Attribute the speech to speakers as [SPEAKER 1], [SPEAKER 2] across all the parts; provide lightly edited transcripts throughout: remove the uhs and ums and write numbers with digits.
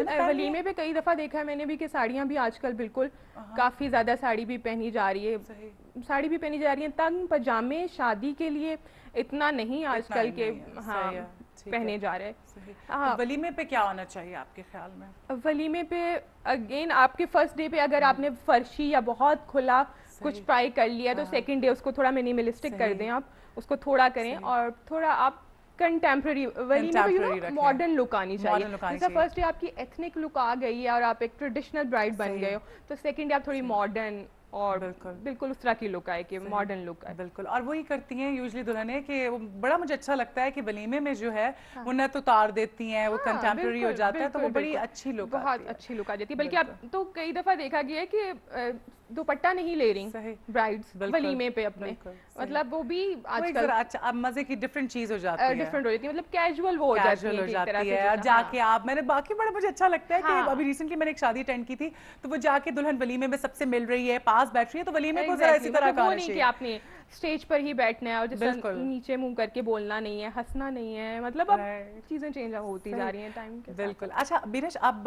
[SPEAKER 1] बिल्कुल वलीमे पे कई दफ़ा देखा है मैंने भी कि साड़ियाँ भी आजकल बिल्कुल काफ़ी ज़्यादा साड़ी भी पहनी जा रही है, साड़ी भी पहनी जा रही है, तंग पजामे शादी के लिए इतना नहीं आजकल के हाँ पहने जा रहे हैं।
[SPEAKER 2] तो वलीमे पे क्या होना चाहिए आपके ख्याल में?
[SPEAKER 1] वलीमे पे अगेन आपके फर्स्ट डे पे अगर आपने फर्शी या बहुत खुला कुछ ट्राई कर लिया तो सेकंड डे उसको थोड़ा मिनिमलिस्टिक कर दें, आप उसको थोड़ा करें और थोड़ा आप कंटेम्प्रेरी वलीमे पे मॉडर्न लुक आनी चाहिए। जैसे फर्स्ट डे आपकी एथनिक लुक आ गई है और आप एक ट्रेडिशनल ब्राइड बन गए हो तो सेकंड डे आप थोड़ी मॉडर्न और बिल्कुल उस तरह की लुक आए कि मॉडर्न लुक आए।
[SPEAKER 2] बिल्कुल, और वही करती हैं यूजुअली दुल्हनें कि वो बड़ा मुझे अच्छा लगता है कि वलीमे में जो है वो नथ उतार देती हैं, वो कंटेम्प्रेरी हो जाता है तो वो बड़ी अच्छी लुक आती है,
[SPEAKER 1] बहुत अच्छी लुक आ जाती है। बल्कि आप तो कई दफ़ा देखा गया है कि दुपट्टा नहीं ले रही ब्राइड्स वलीमे पे अपने, मतलब वो भी आजकल
[SPEAKER 2] अच्छा अब मजे की डिफरेंट चीज हो जाती है,
[SPEAKER 1] डिफरेंट हो जाती है, मतलब कैजुअल वो हो जाती है
[SPEAKER 2] और जाके आप मैंने बाकी बड़ा मुझे अच्छा लगता है कि अभी रिसेंटली मैंने एक शादी अटेंड की थी तो वो जाके दुल्हन वलीमे में सबसे मिल रही है, पास बैठ रही है, तो वलीमे को जरा इसी तरह का
[SPEAKER 1] नहीं कि आपने स्टेज पर ही बैठना है और जैसे नीचे मुंह करके बोलना नहीं है, हंसना नहीं है, मतलब अब चीजें चेंज होती जा रही हैं टाइम के साथ।
[SPEAKER 2] बिल्कुल। अच्छा बिनेश, अब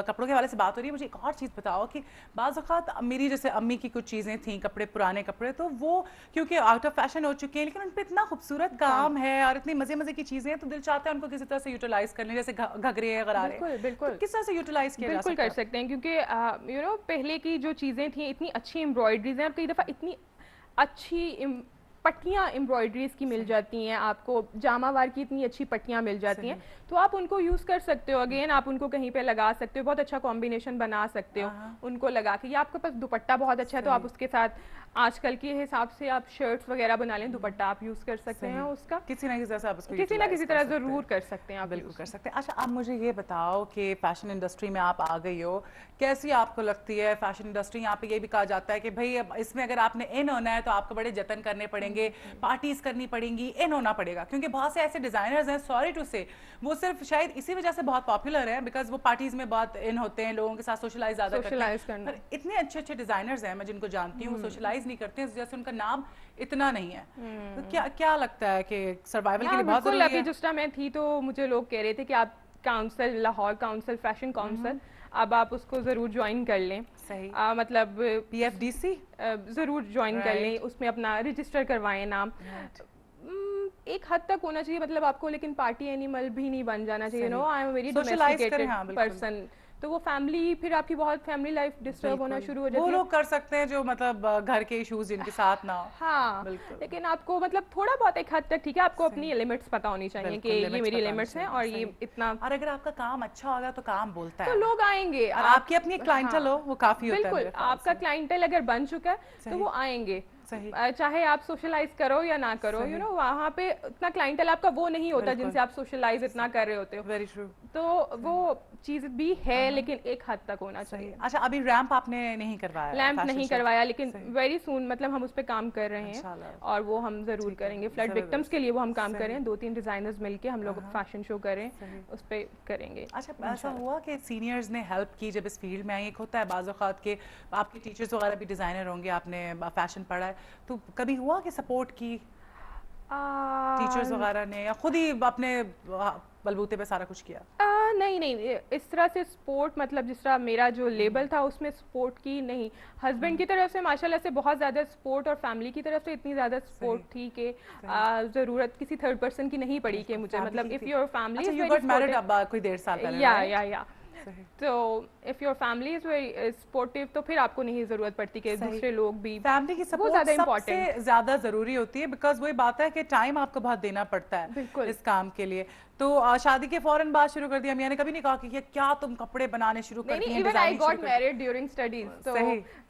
[SPEAKER 2] कपड़ों के हवाले से बात हो रही है, मुझे एक और चीज़ बताओ कि बाज़ औक़ात मेरी जैसे अम्मी की कुछ चीज़ें थी, कपड़े पुराने कपड़े, तो वो क्योंकि आउट ऑफ फैशन हो चुके हैं लेकिन उन पर इतना खूबसूरत काम है और इतनी मज़े मज़े की चीज़ें हैं तो दिल चाहता है उनको किसी तरह से यूटिलाइज कर लें, जैसे घघरे गरारे,
[SPEAKER 1] बिल्कुल
[SPEAKER 2] तो किस तरह से यूटिलाइज किया जा सकता है?
[SPEAKER 1] बिल्कुल कर सकते हैं क्योंकि यू नो पहले की जो चीज़ें थी इतनी अच्छी एम्ब्रॉयडरीज हैं और कई दफ़ा इतनी अच्छी पट्टियाँ एम्ब्रॉयडरीज की मिल जाती हैं, आपको जामावार की इतनी अच्छी पट्टियाँ मिल जाती हैं तो आप उनको यूज़ कर सकते हो। अगेन आप उनको कहीं पे लगा सकते हो, बहुत अच्छा कॉम्बिनेशन बना सकते हो उनको लगा के, या आपके पास दुपट्टा बहुत अच्छा है तो आप उसके साथ आजकल के हिसाब से आप शर्ट्स वगैरह बना लें, दुपट्टा आप यूज़ कर सकते हैं उसका,
[SPEAKER 2] किसी ना किसी तरह से आप उसको
[SPEAKER 1] किसी ना किसी तरह ज़रूर कर सकते हैं आप,
[SPEAKER 2] बिल्कुल कर सकते हैं। अच्छा आप मुझे ये बताओ कि फैशन इंडस्ट्री में आप आ गई हो, कैसी आपको लगती है फैशन इंडस्ट्री? यहाँ पे ये भी कहा जाता है कि भाई इसमें अगर आपने इन होना है तो आपको बड़े जतन करने पड़ेंगे, पार्टीज करनी पड़ेंगी, इन होना पड़ेगा, क्योंकि बहुत से ऐसे डिजाइनर्स हैं, सॉरी टू से, वो सिर्फ शायद इसी वजह से बहुत पॉपुलर है बिकॉज वो पार्टीज में बहुत इन होते हैं, लोगों के साथ सोशलाइज ज्यादा करते हैं, पर इतने अच्छे अच्छे डिजाइनर्स हैं मैं जिनको जानती हूँ, सोशलाइज नहीं करते हैं, जैसे उनका नाम इतना नहीं है, तो क्या लगता है कि सर्वाइवल के लिए बहुत जरूरी है?
[SPEAKER 1] अभी जिस टाइम मैं थी तो मुझे लोग कह रहे थे कि आप council, Lahore council, fashion council, अब आप उसको ज़रूर ज्वाइन कर लें।
[SPEAKER 2] सही।
[SPEAKER 1] मतलब
[SPEAKER 2] PFDC
[SPEAKER 1] ज़रूर ज्वाइन कर लें, उसमें अपना रजिस्टर करवाएं नाम। एक हद तक होना चाहिए, मतलब आपको लेकिन पार्टी एनिमल भी नहीं बन जाना चाहिए। No, I am very domesticated person, तो वो फैमिली, फिर आपकी बहुत फैमिली लाइफ डिस्टर्ब होना शुरू हो जाती है।
[SPEAKER 2] वो लोग कर सकते हैं जो मतलब घर के इश्यूज जिनके साथ ना हो।
[SPEAKER 1] हाँ, लेकिन आपको मतलब थोड़ा बहुत एक हद तक ठीक है, आपको अपनी लिमिट्स पता होनी चाहिए कि ये मेरी लिमिट्स हैं और ये इतना,
[SPEAKER 2] और अगर आपका काम अच्छा होगा तो काम बोलता है
[SPEAKER 1] तो लोग आएंगे,
[SPEAKER 2] और आपकी अपनी क्लाइंटल हो वो काफी होता है।
[SPEAKER 1] बिल्कुल, आपका क्लाइंटल अगर बन चुका है तो वो आएंगे, चाहे आप सोशलाइज करो या ना करो, यू नो वहाँ पे इतना क्लाइंटल आपका वो नहीं होता जिनसे आप सोशलाइज इतना कर रहे होते हो।
[SPEAKER 2] Very true.
[SPEAKER 1] तो वो चीज भी है लेकिन एक हद तक होना चाहिए।
[SPEAKER 2] अच्छा अभी रैंप आपने नहीं करवाया?
[SPEAKER 1] रैंप नहीं करवाया, लेकिन वेरी सून मतलब हम उस पर काम कर रहे हैं और वो हम जरूर करेंगे। फ्लड विक्टिम्स के लिए वो हम काम कर रहे हैं, 2-3 डिजाइनर्स मिलके हम लोग फैशन शो कर रहे हैं, उस पर करेंगे।
[SPEAKER 2] अच्छा ऐसा हुआ कि सीनियर्स ने हेल्प की जब इस फील्ड में आई? एक होता है बाज़ औक़ात के आपके टीचर्स वगैरह भी डिज़ाइनर होंगे, आपने फैशन पढ़ा है, तो कभी हुआ कि सपोर्ट की टीचर्स वगैरह ने या खुद ही अपने बलबूते पे सारा कुछ किया?
[SPEAKER 1] नहीं, इस तरह से सपोर्ट, मतलब जिस तरह मेरा जो लेबल था उसमें सपोर्ट की नहीं। हस्बैंड की तरफ से माशाल्लाह से बहुत ज़्यादा सपोर्ट और फैमिली की तरफ से इतनी ज़्यादा सपोर्ट थी कि ज़रूरत किसी थर्ड पर्सन की नहीं पड़ी कि मुझे, मतलब if your family
[SPEAKER 2] you got married अब कोई 1.5 साल पहले,
[SPEAKER 1] या तो if your family is very supportive तो फिर आपको नहीं जरूरत पड़ती कि दूसरे लोग भी,
[SPEAKER 2] फैमिली की सपोर्ट सबसे ज्यादा जरूरी होती है बिकॉज वही बात है कि टाइम आपको बहुत देना पड़ता है इस काम के लिए। तो शादी के फौरन बाद शुरू कर दिया, मैंने कभी नहीं कहा कि क्या तुम कपड़े बनाने शुरू कर दिए?
[SPEAKER 1] Even I got married during studies, तो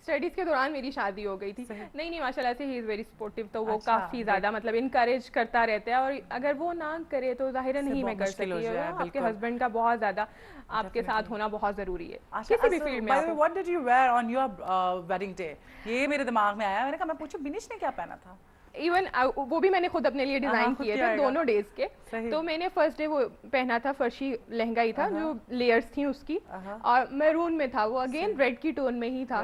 [SPEAKER 1] स्टडीज के दौरान मेरी शादी हो गई थी। नहीं माशाल्लाह से ही इज वेरी सपोर्टिव, तो वो काफी ज्यादा मतलब इनकरेज करता रहता है, और अगर वो ना करे तो जाहिर नहीं मैं कर सकती हूँ। आपके हस्बैंड का बहुत ज्यादा आपके साथ होना बहुत जरूरी है किसी भी फील्ड में।
[SPEAKER 2] What did you wear on your wedding day? ये मेरे दिमाग में आया, मैंने कहा मैं पूछूं बिनिश ने क्या पहना था?
[SPEAKER 1] इवन वो भी मैंने खुद अपने लिए डिजाइन किए थे दोनों डेज के। तो मैंने फर्स्ट डे वो पहना था फर्शी लहंगा ही था जो लेयर्स थी उसकी, और मैरून में था वो, अगेन रेड की टोन में ही था।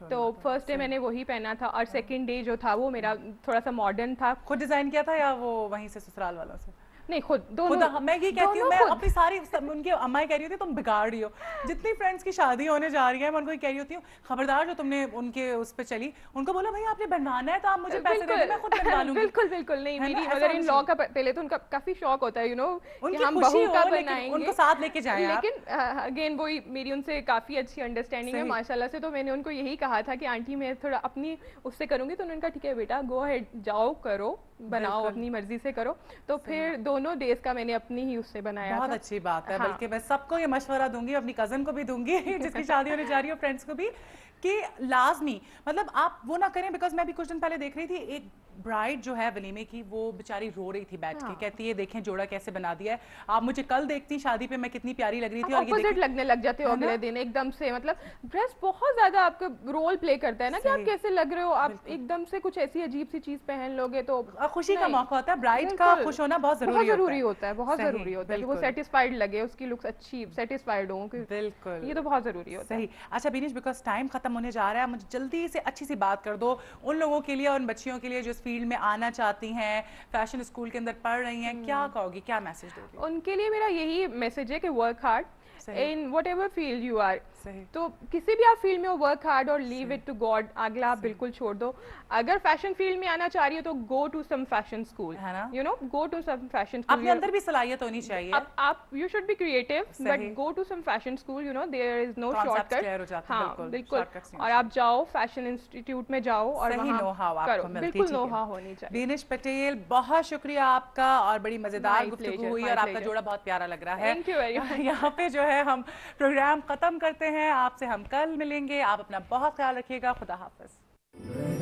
[SPEAKER 1] तो फर्स्ट डे मैंने वही पहना था, और सेकंड डे जो था वो मेरा थोड़ा सा मॉडर्न था।
[SPEAKER 2] खुद डिजाइन किया था या वो वहीं से ससुराल वालों से?
[SPEAKER 1] नहीं खुद
[SPEAKER 2] खुद
[SPEAKER 1] दोनों
[SPEAKER 2] मैं ये कहती हूँ,
[SPEAKER 1] दोनों
[SPEAKER 2] मैं
[SPEAKER 1] खुद।
[SPEAKER 2] अपनी सारी उनकी अम्मा कह रही होती तुम बिगाड़ रही हो, जितनी फ्रेंड्स की शादी होने जा रही है मैं उनको ये कह रही होती हूँ खबरदार जो तुमने उनके उस पे चली, उनको बोला भाई आपने बनवाना है तो आप मुझे पैसे दे दो, मैं खुद बनवा लूंगी।
[SPEAKER 1] बिल्कुल बिल्कुल नहीं,
[SPEAKER 2] है ना,
[SPEAKER 1] मेरी
[SPEAKER 2] ऐसा
[SPEAKER 1] मदर
[SPEAKER 2] होना
[SPEAKER 1] इन लॉ
[SPEAKER 2] चाहिए।
[SPEAKER 1] का पहले तो उनका काफी शौक होता है कि
[SPEAKER 2] उनकी
[SPEAKER 1] हम
[SPEAKER 2] खुशी
[SPEAKER 1] बहू का
[SPEAKER 2] हो, लेकिन
[SPEAKER 1] बनाएंगे,
[SPEAKER 2] उनको साथ लेके जाएं आप।
[SPEAKER 1] लेकिन अगेन वही मेरी उनसे काफी अच्छी अंडरस्टैंडिंग है
[SPEAKER 2] सही।
[SPEAKER 1] माशाल्लाह से, तो मैंने उनको यही कहा था कि आंटी मैं थोड़ा अपनी उससे करूंगी, तो उन्होंने कहा ठीक है बेटा गो अहेड, जाओ करो, बनाओ
[SPEAKER 2] बिल्कुल।
[SPEAKER 1] अपनी मर्जी से करो। तो फिर दोनों डेज का मैंने अपनी ही उससे बनाया
[SPEAKER 2] बहुत
[SPEAKER 1] था।
[SPEAKER 2] अच्छी बात है,
[SPEAKER 1] हाँ।
[SPEAKER 2] बल्कि मैं सबको ये मशवरा दूंगी, अपनी कजन को भी दूंगी जिसकी शादी होने जा रही है, फ्रेंड्स को भी, कि लाजमी मतलब आप वो ना करें। बिकॉज मैं भी कुछ दिन पहले देख रही थी एक ब्राइड जो है वलीमे की, वो बेचारी रो रही थी बैठ के,
[SPEAKER 1] हाँ।
[SPEAKER 2] कहती है देखें जोड़ा कैसे बना दिया है। आप मुझे कल देखती शादी पे मैं कितनी प्यारी लग रही थी, और ये
[SPEAKER 1] ऑपोजिट
[SPEAKER 2] देखें
[SPEAKER 1] लगने लग जाते हो
[SPEAKER 2] है ना?
[SPEAKER 1] अगले दिन एकदम से, मतलब ड्रेस बहुत ज्यादा आपका रोल प्ले करता है ना कि आप
[SPEAKER 2] सही।
[SPEAKER 1] कैसे लग रहे हो, आप
[SPEAKER 2] बिल्कुल।
[SPEAKER 1] एकदम से कुछ ऐसी अजीब सी चीज पहन लोगे तो
[SPEAKER 2] खुशी का
[SPEAKER 1] नहीं।
[SPEAKER 2] मौका होता है, ब्राइड का
[SPEAKER 1] बिल्कुल।
[SPEAKER 2] खुश होना बहुत
[SPEAKER 1] बहुत
[SPEAKER 2] जरूरी
[SPEAKER 1] जरूरी होता है, बहुत
[SPEAKER 2] सही,
[SPEAKER 1] जरूरी होता है कि वो
[SPEAKER 2] बिल्कुल।
[SPEAKER 1] सेटिस्फाइड लगे, उसकी लुक्स अच्छी सेटिस्फाइड हो,
[SPEAKER 2] बिल्कुल,
[SPEAKER 1] ये तो बहुत जरूरी होता है।
[SPEAKER 2] सही। अच्छा बिनीश, बिकॉज टाइम खत्म होने जा रहा है, मुझे जल्दी से अच्छी सी बात कर दो उन लोगों के लिए, उन बच्चियों के लिए जो इस फील्ड में आना चाहती हैं, फैशन स्कूल के अंदर पढ़ रही हैं, क्या कहोगी, क्या मैसेज दोगी?
[SPEAKER 1] उनके लिए मेरा यही मैसेज है कि वर्क हार्ड
[SPEAKER 2] सही।
[SPEAKER 1] In whatever field you are.
[SPEAKER 2] सही।
[SPEAKER 1] तो किसी भी आप फील्ड में हो, वर्क हार्ड और लीव इट टू गॉड, अगला आप बिल्कुल छोड़ दो। अगर फैशन फील्ड में आना चाह रही हो तो go to some fashion school,
[SPEAKER 2] है ना?
[SPEAKER 1] You know, go to some fashion school.
[SPEAKER 2] अपने अंदर भी सलाहियत होनी चाहिए।
[SPEAKER 1] आप यू शुड बी क्रिएटिव,
[SPEAKER 2] सही।
[SPEAKER 1] But go to some fashion school, you know there is no
[SPEAKER 2] Concepts
[SPEAKER 1] shortcut.
[SPEAKER 2] clear हो जाते हैं,
[SPEAKER 1] हाँ
[SPEAKER 2] बिल्कुल,
[SPEAKER 1] बिल्कुल।
[SPEAKER 2] shortcuts नहीं
[SPEAKER 1] और आप जाओ फैशन इंस्टीट्यूट में जाओ और
[SPEAKER 2] सही
[SPEAKER 1] वहाँ
[SPEAKER 2] know-how
[SPEAKER 1] करो,
[SPEAKER 2] आपको मिलती,
[SPEAKER 1] बिल्कुल
[SPEAKER 2] ठीक है।
[SPEAKER 1] नो-हाउ होनी चाहिए।
[SPEAKER 2] बीनिश पटेल, बहुत शुक्रिया आपका, और बड़ी मजेदार
[SPEAKER 1] My
[SPEAKER 2] गुफ्तगू
[SPEAKER 1] pleasure,
[SPEAKER 2] हुई,
[SPEAKER 1] my
[SPEAKER 2] और आपका
[SPEAKER 1] pleasure.
[SPEAKER 2] जोड़ा बहुत प्यारा लग रहा है।
[SPEAKER 1] Thank you very much.
[SPEAKER 2] यहाँ पे जो है हम प्रोग्राम खत्म करते हैं, आपसे हम कल मिलेंगे। आप अपना बहुत ख्याल रखिएगा, खुदा हाफिज।